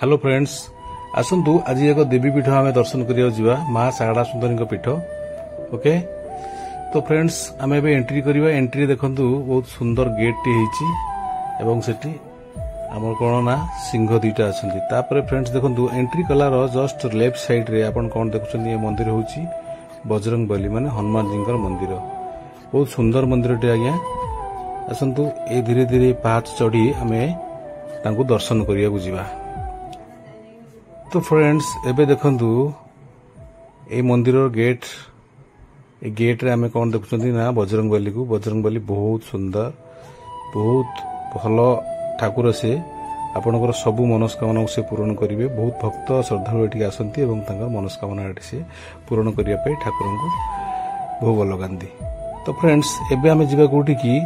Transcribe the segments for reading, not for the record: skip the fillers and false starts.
Hello friends आसतु आज एक देवी पीठ आम दर्शन करा माँ शारदा सुंदरी पीठ ओके। तो फ्रेंड्स आम एंट्री करवा एंट्री देखु बहुत सुंदर गेट टी सेठी आमर कौन ना सिंह दुईटा अच्छा फ्रेंड्स देखु एंट्री कलार जस्ट लेफ्ट साइड रे आपन कौन देखुं ये मंदिर हूँ बजरंग बली माने हनुमान जी मंदिर बहुत सुंदर मंदिर टे आज्ञा आसतु ए धीरे धीरे पाहाच चढ़ी आम दर्शन करने जा। तो फ्रेंड्स एबे देखंतु ए मंदिर गेट ए गेट रे आमे कौन देखुछंती ना बजरंग बली बहुत सुंदर बहुत भलो ठाकुर से आपनकर सबु मनस्कामना से पूर्ण करिवे। बहुत भक्त श्रद्धालु एठी आसंती एवं तांकर मनस्कामना एठी से पूर्ण करिया पे ठाकुर को भोग लगांती। तो फ्रेंड्स एबे आमे जिबा कोठी की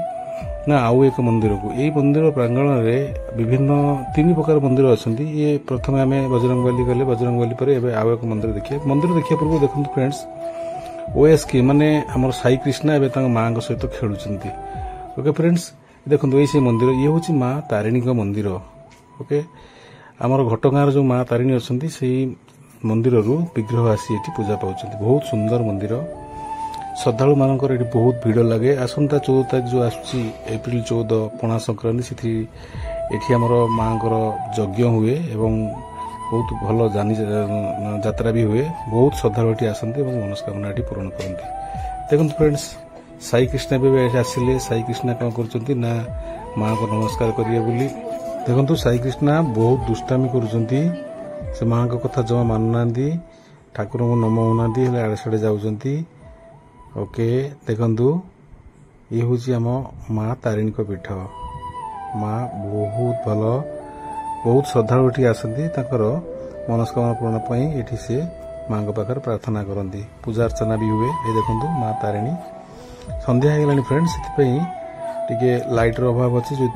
ना आउ एक मंदिर को यही मंदिर प्रांगण में विभिन्न तीन प्रकार मंदिर अच्छा। ये प्रथम आम बजरंग बली गले बजरंग बली पर आउ एक मंदिर देखिए पूर्व देखो फ्रेंड्स ओएसके माने आमर साई कृष्णा एवं माँ सहित खेलुंट ओके। फ्रेंड्स देखो ये मंदिर ये हूँ माँ तारिणी मंदिर ओके। आमर घटगाँव जो माँ तारिणी अच्छा से मंदिर विग्रह आसी ये पूजा पाँच बहुत सुंदर मंदिर श्रद्धालु मानकर एटी बहुत भीड़ लगे। आसंता 14 तारीख जो आसुची एप्रिल 14 पणा संक्रांति से एठी हमर मांकर यज्ञ हुए एवं बहुत भल जानी यात्रा भी हुए। बहुत श्रद्धालु एटी आसंती एवं मनस्कामना एटी पूर्ण करती। देखो फ्रेंड्स साई कृष्णा भी आसिले साई कृष्णा कौन कर ना माँ को नमस्कार करिए बोली। देखो साई कृष्णा बहुत दुष्टामी करुँचे से माँ को कथा जमा मानुना ठाकुर को नमौना आड़े साड़े जाऊँगी ओके। देखंतु ये हूँ आम माँ तारिणी पीठ माँ बहुत भल बहुत श्रद्धालु एठी आसंती मनस्कामना पूर्ण पाई एठी से माँ पाखर प्रार्थना करती पूजा अर्चना भी हुए। ये देखंतु माँ तारिणी संध्या हो गलानी फ्रेंड्स टिके लाइटर अभाव अच्छे जो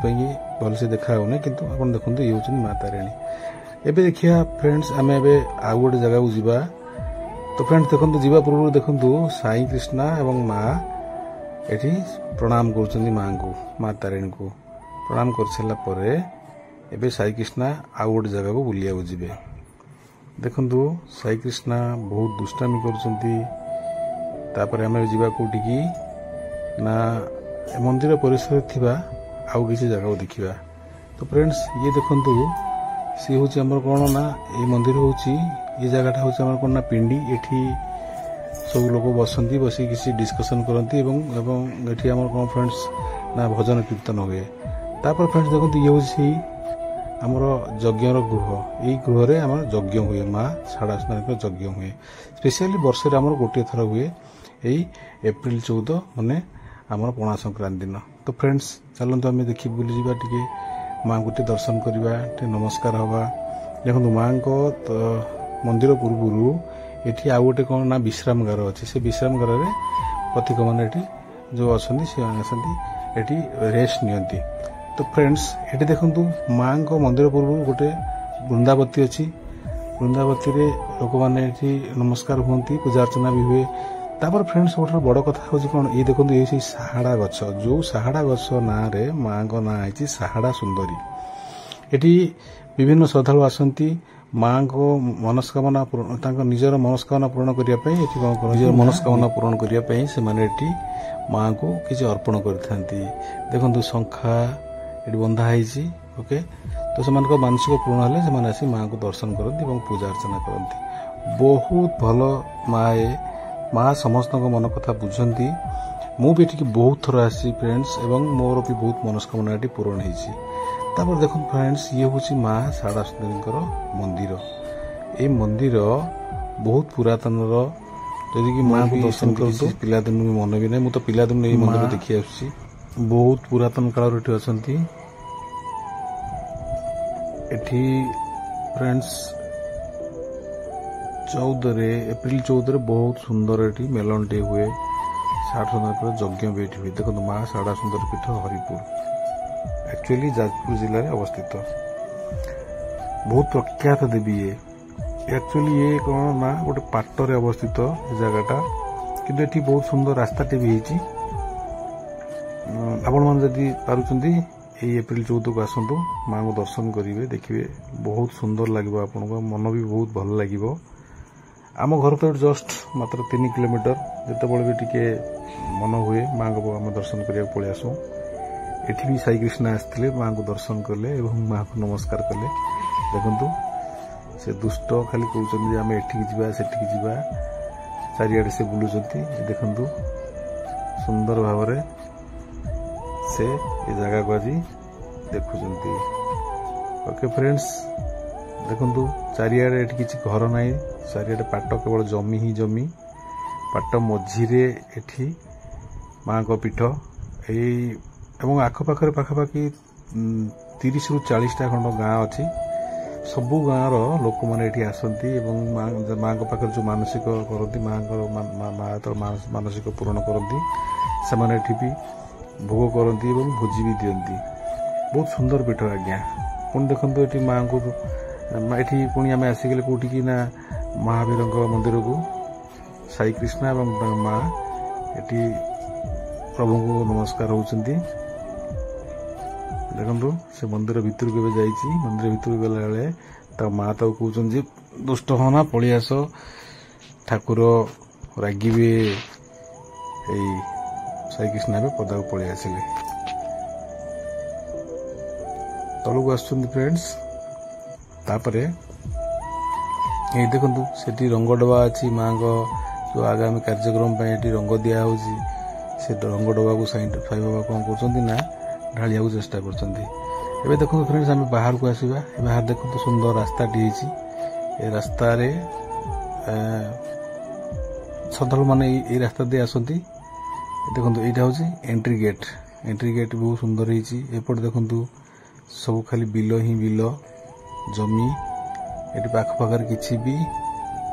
भल से देखा होने किंतु आपन देखंतु ये हूँ माँ तारिणी। एबे देखिया फ्रेंड्स आम एबे आउ गोटे जगह को जीवा। तो फ्रेंड्स देखो जीवा पूर्व देखु साई कृष्णा एवं माँ एठी प्रणाम कर माँ को माँ तारिणी को प्रणाम कर सारा परे एबे साई कृष्णा आउ गोटे जगह को बुलिया जीवे। देखु साई कृष्णा बहुत दुष्टामी कर आम जीवा कोठी की ना मंदिर परिसर थिबा आउ किसी जगह को देखिबा। तो फ्रेंड्स ये देखंतु सी हूँ आमर कौन ना ये मंदिर हूँ ये जगह हूँ आम कौन ना पिंडी एठी सब लोग बसंती बसी किसी डिस्कसन करती एठी आमर कौन फ्रेंड्स ना भजन कीर्तन हुए। तापर फ्रेंड्स देखो ये हूँ आमर यज्ञर गृह यही गृह रे आम यज्ञ हुए माँ शारदा सुंदरी यज्ञ हुए स्पेशली वर्ष आमर गोटे थर हुए यही एप्रिल 14 माने आमर पणा संक्रांति दिन। तो फ्रेंड्स चलते आम देखी बुली जा टे माँ को दर्शन करवा नमस्कार हवा। देखो माँ को मंदिर पूर्व एठी आउ गोटे कौन ना विश्राम गार अच्छे से विश्राम गार पथिक मैंने जो अच्छा एठी रेस्ट नियंती। तो फ्रेंड्स ये देखु माँ को मंदिर पूर्व गोटे वृंदावती अच्छी वृंदावती लोक मैंने नमस्कार हमें पूजा अर्चना भी हुए। तापर फ्रेंड्स गोटे बड़ कथा हूँ कौन ये देखो ये साहाड़ा गछ जो साहाड़ा गछ ना रे माँ को ना है साहाड़ा सुंदरी। एटी विभिन्न श्रद्धालु आसंती माँ को मनस्कामना निजर मनस्कामना पूर्ण करने निजर मनस्कामना पूर्ण करने से माँ को किसी अर्पण करते। देखो शंखा ये बंधा है ओके। तो से मानसिक पूर्ण हेल्ले आसी माँ को दर्शन करती पूजा अर्चना करती। बहुत भल माँ माँ समस्त मन कथा बुझती। मु भी बहुत थर आसी फ्रेंड्स एवं मोर भी बहुत मनस्कामना पूरण होती। देखो फ्रेंड्स ये हूँ माँ शारदा सुंदरी मंदिर ये मंदिर बहुत पुरातन जदि कि माँ को दर्शन कर पिलादिन मन भी ना मुझे पिलादिन ये मंदिर देखी आसुची बहुत पुरातन काल अच्छा। एठी फ्रेंड्स 14 एप्रिल 14 बहुत सुंदर एटी मेलन टे हुए शारदा सुंदर यज्ञ भी हुए। देखो माँ शारदा सुंदर पीठ हरिपुर एक्चुअली जाजपुर जिले में अवस्थित बहुत प्रख्यात देवी ये एक्चुअली ये कौन ना गोटे पाटरे अवस्थित जगहटा कि एटी बहुत सुंदर रास्ताटे भी आपण मैंने जदि पारुचंदी एप्रिल 14 को आसतु माँ को दर्शन करेंगे देखिए बहुत सुंदर लगे आपन मन भी बहुत भल लगे आम घर तो जस्ट मात्र 3 किलोमीटर जितेबाला भी टिके मन हुए माँ को आम दर्शन करने पलि आसू एठी भी साई कृष्ण आसते माँ को दर्शन कले माँ को नमस्कार कले देखु से दुष्ट खाली कहते आम एठिकी जावा सेठिकी जावा चारिआडे से बुलुचंती देखु सुंदर भाव से ये जगह को आज देखुंत ओके फ्रेंड्स देखु चारिआडे एठी किछि घर नाई चारिआडे पाट केवल जमी ही जमी पाट मझीरे एठी माँ को पीठ एवं आखपाखे पाखापाखि 30 ରୁ 40टा खंड गाँ अच्छी सबू गाँव लोक मैंने ये आसती माँ को पाखे जो मानसिक करती माँ मानसिक पूरण करती से भी भोग करती भोजी भी दिखती बहुत सुंदर पीठ आज्ञा पुणी देखो ये माँ को ये पुणी आम आसिकले कौटिकी ना महावीर मंदिर को साई कृष्ण और माँ ये प्रभु को नमस्कार होती देखो से मंदिर भितर के मंदिर भितर गला बेले माँ तो कहते दुष्ट होना पलि आस ठाकुर रागिबे साई कृष्ण पदा को पलि आसिले तलू आस फ्रेंड्स तापर ये देखु से रंग डबा अच्छी माँ को जो आगामी कार्यक्रम रंग दिया से रंग डबा को साई बाबा कौन कर ढालिया चेष्टा कर देखो फ्रेंड्स आम बाहर को आसवा बाहर देखो सुंदर रास्ताटी रास्ता श्रद्धालु मैंने ये रास्ता दे आसती देखो यहाँ हूँ एंट्री गेट बहुत सुंदर होपट देखु सब खाली बिल ही बिल जमी ये पाखपाखे किसी भी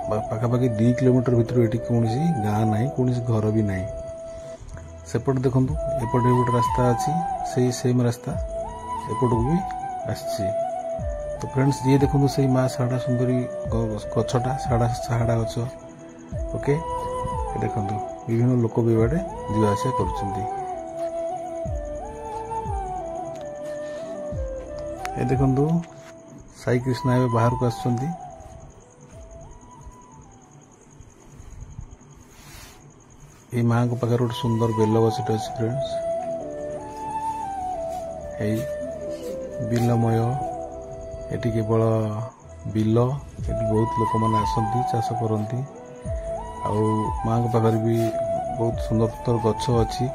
पाखापाखि 2 किलोमीटर भर ये कौन गाँ ना कौन घर भी ना सेपट देखु एपटे गोटे रास्ता अच्छी से सेम रास्ता एपट को भी आसी तो फ्रेंड्स ये देखो से माँ साड़ा सुंदरी गछटा साड़ा गछ ओके देखो विभिन्न लोक भी बाड़े जीवाआसा कर देखु साई कृष्ण एवं बाहर को आसुंदी ये माँ को पाखे गोटे सुंदर बेल गछटे अच्छे फ्रेंड्स बिलमय ये केवल बिल ये बहुत लोक मैंने आसती चाष करती माँ को पाखे भी बहुत सुंदर सुंदर गछ अच्छी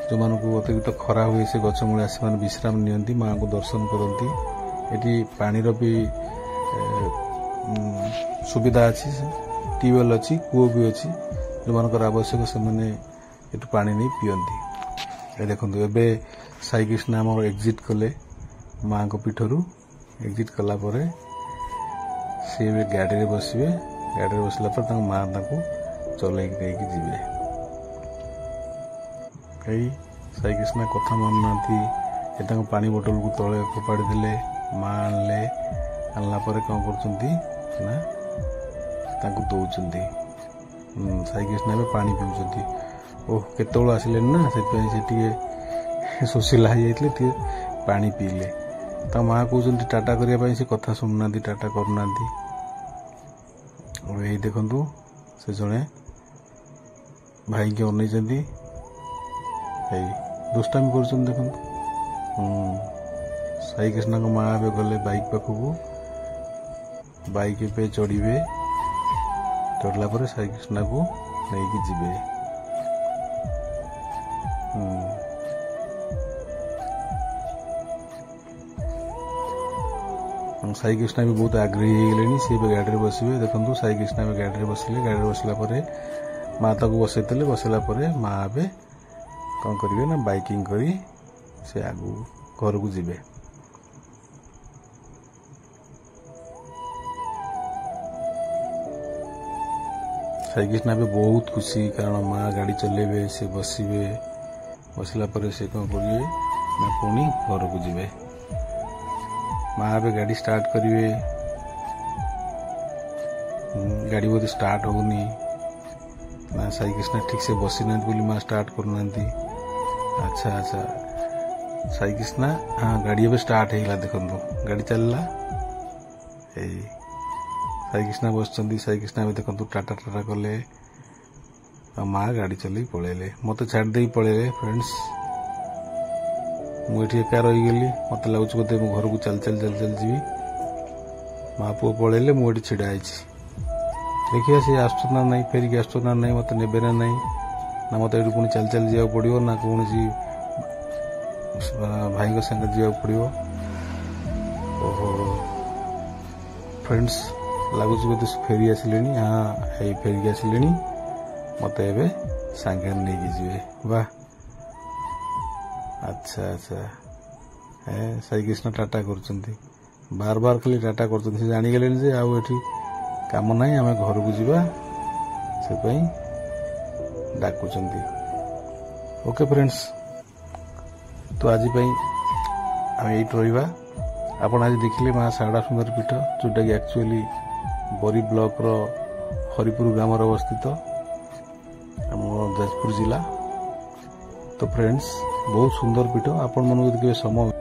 जो मानक अतिरिक्त खरा हुए से गछ मूल आसी विश्राम नियंती माँ को दर्शन करती ये पानीर भी सुविधा अच्छी ट्यूबवेल अच्छी कूଅ भी अच्छी जो मानकर आवश्यक से मैंने ये पानी नहीं पीती ये देखो एबे साई कृष्ण आम एग्जिट कले माँ को पीठरू एग्जिट कला सी गाड़ी में बसवे गाड़ी में बसला माँ चल जी साई कृष्ण कथा मानुना पानी बोतल को तले फोपाड़ी देले माँ आनला कौन कर साई कृष्ण ए पानी पीउछंती ओह केतोल आसिले ना से शोषिला जाते पानी पीले माँ कहते टाटा करने से कथा शुणुना टाटा करना यही देखु से जड़े भाई के अनई दुष्टामी कर देखु साई कृष्ण को माँ ए गले बाइक पाखक बाइक पे चढ़े चढ़ला पर साई कृष्ण को नहीं जीवे साई कृष्ण भी बहुत आग्रही हो गले सी गाड़ी बसवे देखो साई कृष्ण गाड़ी बसले गाड़ी बसला माता को बसईले बसला माँ ए कौन करेंगे ना बाइकिंग करी से आगू घर को जीवे साई कृष्ण भी बहुत खुशी कारण माँ गाड़ी चलेबे से बसवे बसला से कौन करेंगे ना पुणी घर को जीवे माँ ए गाड़ी स्टार्ट करेंगे गाड़ी बोध स्टार्ट होनी ना साई कृष्ण ठीक से बसी ना माँ स्टार्ट करना अच्छा अच्छा साई कृष्णा हाँ गाड़ी ए स्टार्ट होगा देखो गाड़ी चलला साई कृष्णा बस साई कृष्णा भी देखो टाटा टाटा कले माँ गाड़ी चल पलैले मत छाड़ दे पलैले फ्रेंड्स मुझे एका रहीगली मत लगुच बोधे मो घर को चल चल चल चल जी माँ पुओ पलैले मुझे छिड़ा देखिए सी आसना ना फेरिक आसना ना मत ने ना ना मत ये पुणी चल चल जा पड़ो ना कौन भाई संगे जा पड़ो ओहो फ्रेंड्स लगुच बोधे फेरी आसिले हाँ ये फेरिक आसिले मत ए सांगे नहीं जी वाह अच्छा अच्छा साई कृष्ण टाटा कर बार बार खाली टाटा कर जानीगले आउ एठी काम ना आम घर को जीवा से डाकुच ओके फ्रेंड्स तो आज आम ये रहा आपण आज देखिले माँ शारदा सुंदर पीठ जोटा कि एक्चुअली बरी ब्लॉक रो हरिपुर ग्राम अवस्थित आम जाजपुर जिला तो फ्रेंड्स बहुत सुंदर पीठ आपण मन समय